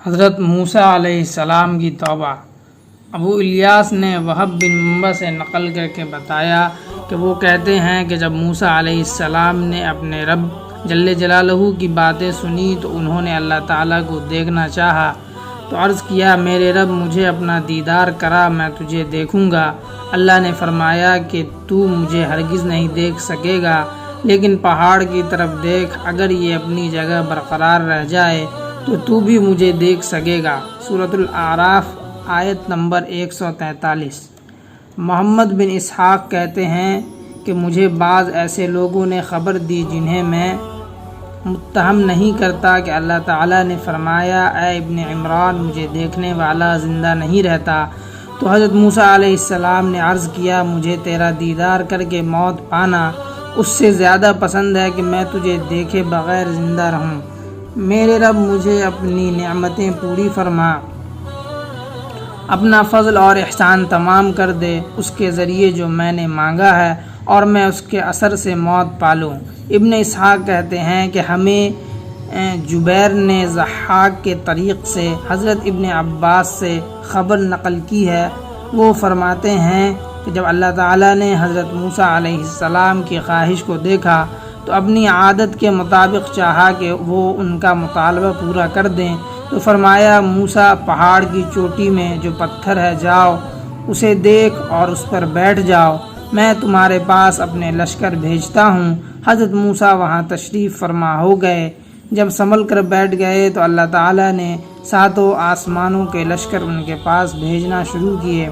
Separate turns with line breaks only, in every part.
حضرت موسیٰ علیہ السلام کی توبہ۔ ابو الیاس نے وہب بن منبع سے نقل کر کے بتایا کہ وہ کہتے ہیں کہ جب موسیٰ علیہ السلام نے اپنے رب جل جلالہ کی باتیں سنی تو انہوں نے اللہ تعالیٰ کو دیکھنا چاہا تو عرض کیا، میرے رب مجھے اپنا دیدار کرا، میں تجھے دیکھوں گا۔ اللہ نے فرمایا کہ تو مجھے ہرگز نہیں دیکھ سکے گا، لیکن پہاڑ کی طرف دیکھ، اگر یہ اپنی جگہ برقرار رہ جائے تو بھی مجھے دیکھ سکے گا۔ سورۃ الاعراف آیت نمبر 143۔ محمد بن اسحاق کہتے ہیں کہ مجھے بعض ایسے لوگوں نے خبر دی جنہیں میں متہم نہیں کرتا کہ اللہ تعالیٰ نے فرمایا، اے ابن عمران مجھے دیکھنے والا زندہ نہیں رہتا۔ تو حضرت موسیٰ علیہ السلام نے عرض کیا، مجھے تیرا دیدار کر کے موت پانا اس سے زیادہ پسند ہے کہ میں تجھے دیکھے بغیر زندہ رہوں۔ میرے رب مجھے اپنی نعمتیں پوری فرما، اپنا فضل اور احسان تمام کر دے، اس کے ذریعے جو میں نے مانگا ہے، اور میں اس کے اثر سے موت پالوں۔ ابن اسحاق کہتے ہیں کہ ہمیں جبیر نے ضحاک کے طریق سے حضرت ابن عباس سے خبر نقل کی ہے۔ وہ فرماتے ہیں کہ جب اللہ تعالیٰ نے حضرت موسیٰ علیہ السلام کی خواہش کو دیکھا تو اپنی عادت کے مطابق چاہا کہ وہ ان کا مطالبہ پورا کر دیں، تو فرمایا، موسیٰ پہاڑ کی چوٹی میں جو پتھر ہے جاؤ، اسے دیکھ اور اس پر بیٹھ جاؤ، میں تمہارے پاس اپنے لشکر بھیجتا ہوں۔ حضرت موسیٰ وہاں تشریف فرما ہو گئے۔ جب سنبھل کر بیٹھ گئے تو اللہ تعالیٰ نے ساتوں آسمانوں کے لشکر ان کے پاس بھیجنا شروع کیے۔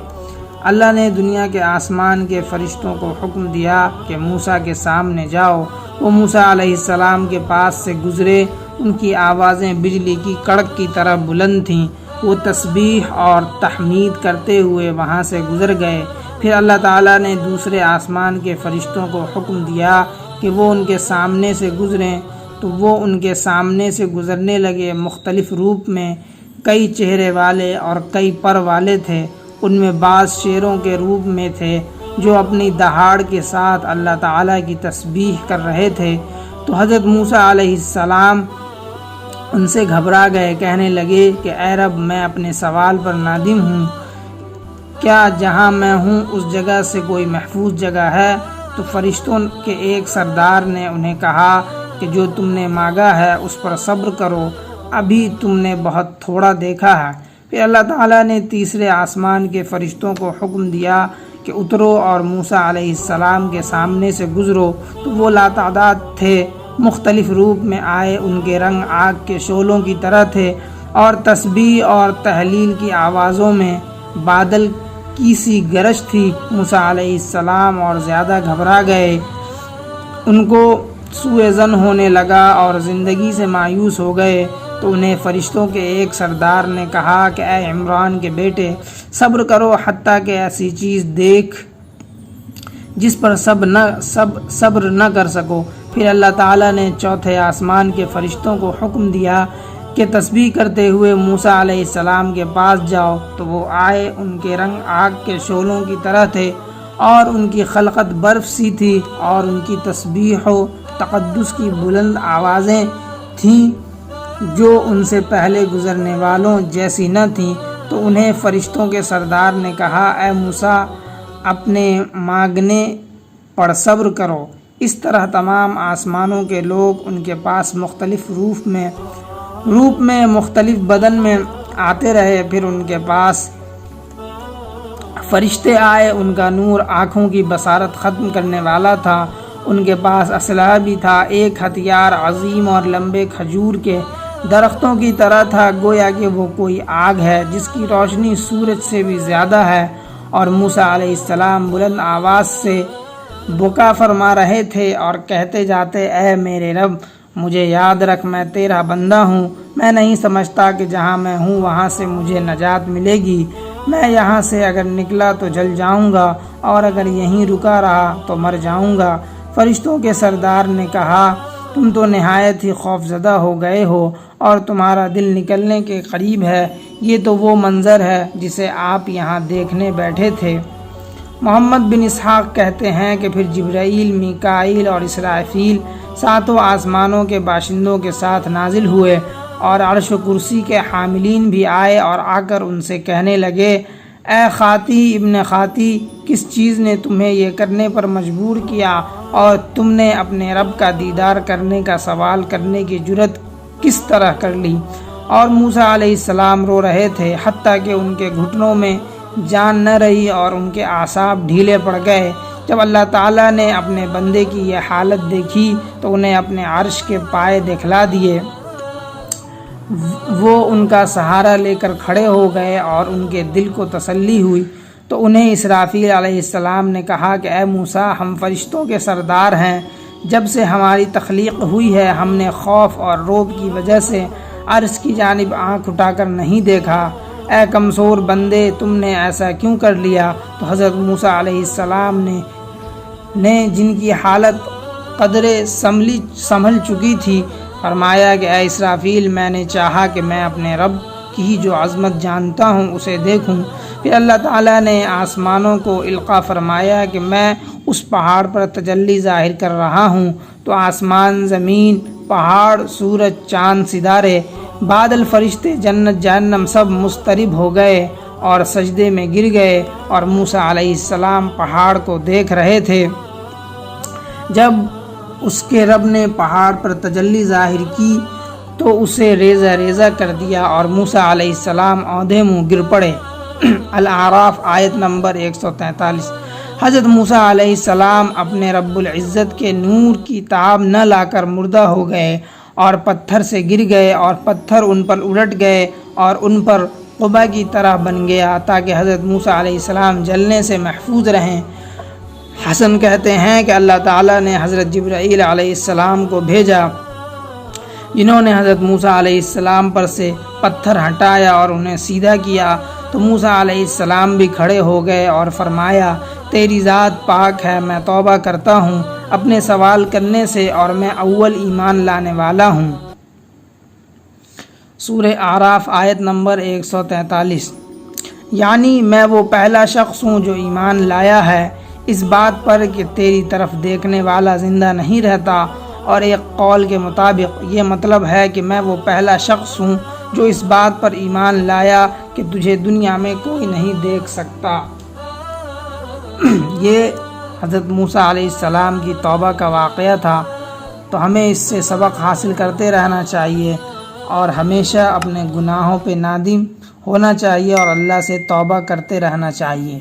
اللہ نے دنیا کے آسمان کے فرشتوں کو حکم دیا کہ موسیٰ کے سامنے جاؤ۔ وہ موسیٰ علیہ السلام کے پاس سے گزرے، ان کی آوازیں بجلی کی کڑک کی طرح بلند تھیں۔ وہ تسبیح اور تحمید کرتے ہوئے وہاں سے گزر گئے۔ پھر اللہ تعالیٰ نے دوسرے آسمان کے فرشتوں کو حکم دیا کہ وہ ان کے سامنے سے گزریں، تو وہ ان کے سامنے سے گزرنے لگے۔ مختلف روپ میں، کئی چہرے والے اور کئی پر والے تھے۔ ان میں بعض شیروں کے روپ میں تھے جو اپنی دہاڑ کے ساتھ اللہ تعالیٰ کی تسبیح کر رہے تھے۔ تو حضرت موسیٰ علیہ السلام ان سے گھبرا گئے، کہنے لگے کہ اے رب، میں اپنے سوال پر نادم ہوں، کیا جہاں میں ہوں اس جگہ سے کوئی محفوظ جگہ ہے؟ تو فرشتوں کے ایک سردار نے انہیں کہا کہ جو تم نے مانگا ہے اس پر صبر کرو، ابھی تم نے بہت تھوڑا دیکھا ہے۔ پھر اللہ تعالیٰ نے تیسرے آسمان کے فرشتوں کو حکم دیا کہ اترو اور موسیٰ علیہ السلام کے سامنے سے گزرو۔ تو وہ لاتعداد تھے، مختلف روپ میں آئے، ان کے رنگ آگ کے شعلوں کی طرح تھے، اور تسبیح اور تحلیل کی آوازوں میں بادل کی سی گرج تھی۔ موسیٰ علیہ السلام اور زیادہ گھبرا گئے، ان کو سوء ظن ہونے لگا اور زندگی سے مایوس ہو گئے۔ تو انہیں فرشتوں کے ایک سردار نے کہا کہ اے عمران کے بیٹے، صبر کرو حتیٰ کہ ایسی چیز دیکھ جس پر صبر نہ کر سکو۔ پھر اللہ تعالیٰ نے چوتھے آسمان کے فرشتوں کو حکم دیا کہ تسبیح کرتے ہوئے موسیٰ علیہ السلام کے پاس جاؤ۔ تو وہ آئے، ان کے رنگ آگ کے شعلوں کی طرح تھے، اور ان کی خلقت برف سی تھی، اور ان کی تسبیح و تقدس کی بلند آوازیں تھیں جو ان سے پہلے گزرنے والوں جیسی نہ تھیں۔ تو انہیں فرشتوں کے سردار نے کہا، اے موسیٰ، اپنے مانگنے پر صبر کرو۔ اس طرح تمام آسمانوں کے لوگ ان کے پاس مختلف روپ میں مختلف بدن میں آتے رہے۔ پھر ان کے پاس فرشتے آئے، ان کا نور آنکھوں کی بصارت ختم کرنے والا تھا۔ ان کے پاس اسلحہ بھی تھا، ایک ہتھیار عظیم اور لمبے کھجور کے درختوں کی طرح تھا، گویا کہ وہ کوئی آگ ہے جس کی روشنی سورج سے بھی زیادہ ہے۔ اور موسیٰ علیہ السلام بلند آواز سے بکا فرما رہے تھے اور کہتے جاتے، اے میرے رب، مجھے یاد رکھ، میں تیرا بندہ ہوں، میں نہیں سمجھتا کہ جہاں میں ہوں وہاں سے مجھے نجات ملے گی، میں یہاں سے اگر نکلا تو جل جاؤں گا، اور اگر یہیں رکا رہا تو مر جاؤں گا۔ فرشتوں کے سردار نے کہا، تم تو نہایت ہی خوفزدہ ہو گئے ہو اور تمہارا دل نکلنے کے قریب ہے، یہ تو وہ منظر ہے جسے آپ یہاں دیکھنے بیٹھے تھے۔ محمد بن اسحاق کہتے ہیں کہ پھر جبرائیل، میکائیل اور اسرافیل ساتوں آسمانوں کے باشندوں کے ساتھ نازل ہوئے اور عرش و کرسی کے حاملین بھی آئے اور آ کر ان سے کہنے لگے، اے خاتی ابن خاتی، کس چیز نے تمہیں یہ کرنے پر مجبور کیا اور تم نے اپنے رب کا دیدار کرنے کا سوال کرنے کی جرت کس طرح کر لی؟ اور موسیٰ علیہ السلام رو رہے تھے حتیٰ کہ ان کے گھٹنوں میں جان نہ رہی اور ان کے اعصاب ڈھیلے پڑ گئے۔ جب اللہ تعالیٰ نے اپنے بندے کی یہ حالت دیکھی تو انہیں اپنے عرش کے پائے دکھلا دیے۔ وہ ان کا سہارا لے کر کھڑے ہو گئے اور ان کے دل کو تسلی ہوئی۔ تو انہیں اسرافیل علیہ السلام نے کہا کہ اے موسیٰ، ہم فرشتوں کے سردار ہیں، جب سے ہماری تخلیق ہوئی ہے ہم نے خوف اور رعب کی وجہ سے عرش کی جانب آنکھ اٹھا کر نہیں دیکھا۔ اے کمزور بندے، تم نے ایسا کیوں کر لیا؟ تو حضرت موسیٰ علیہ السلام نے جن کی حالت قدرے سنبھل چکی تھی فرمایا کہ اے اسرافیل، میں نے چاہا کہ میں اپنے رب کی جو عظمت جانتا ہوں اسے دیکھوں۔ پھر اللہ تعالیٰ نے آسمانوں کو القا فرمایا کہ میں اس پہاڑ پر تجلی ظاہر کر رہا ہوں۔ تو آسمان، زمین، پہاڑ، سورج، چاند، ستارے، بادل، فرشتے، جنت، جہنم سب مضطرب ہو گئے اور سجدے میں گر گئے، اور موسیٰ علیہ السلام پہاڑ کو دیکھ رہے تھے۔ جب اس کے رب نے پہاڑ پر تجلی ظاہر کی تو اسے ریزہ ریزہ کر دیا اور موسیٰ علیہ السلام اودھے منہ گر پڑے۔ الاعراف آیت نمبر 143۔ حضرت موسیٰ علیہ السلام اپنے رب العزت کے نور کی تاب نہ لا کر مردہ ہو گئے اور پتھر سے گر گئے، اور پتھر ان پر الٹ گئے اور ان پر قبہ کی طرح بن گیا تاکہ حضرت موسیٰ علیہ السلام جلنے سے محفوظ رہیں۔ حسن کہتے ہیں کہ اللہ تعالیٰ نے حضرت جبرائیل علیہ السلام کو بھیجا جنہوں نے حضرت موسیٰ علیہ السلام پر سے پتھر ہٹایا اور انہیں سیدھا کیا۔ تو موسیٰ علیہ السلام بھی کھڑے ہو گئے اور فرمایا، تیری ذات پاک ہے، میں توبہ کرتا ہوں اپنے سوال کرنے سے اور میں اول ایمان لانے والا ہوں۔ سورہ اعراف آیت نمبر 143۔ یعنی میں وہ پہلا شخص ہوں جو ایمان لایا ہے اس بات پر کہ تیری طرف دیکھنے والا زندہ نہیں رہتا، اور ایک قول کے مطابق یہ مطلب ہے کہ میں وہ پہلا شخص ہوں جو اس بات پر ایمان لایا کہ تجھے دنیا میں کوئی نہیں دیکھ سکتا۔ یہ حضرت موسیٰ علیہ السلام کی توبہ کا واقعہ تھا، تو ہمیں اس سے سبق حاصل کرتے رہنا چاہیے اور ہمیشہ اپنے گناہوں پہ نادم ہونا چاہیے اور اللہ سے توبہ کرتے رہنا چاہیے۔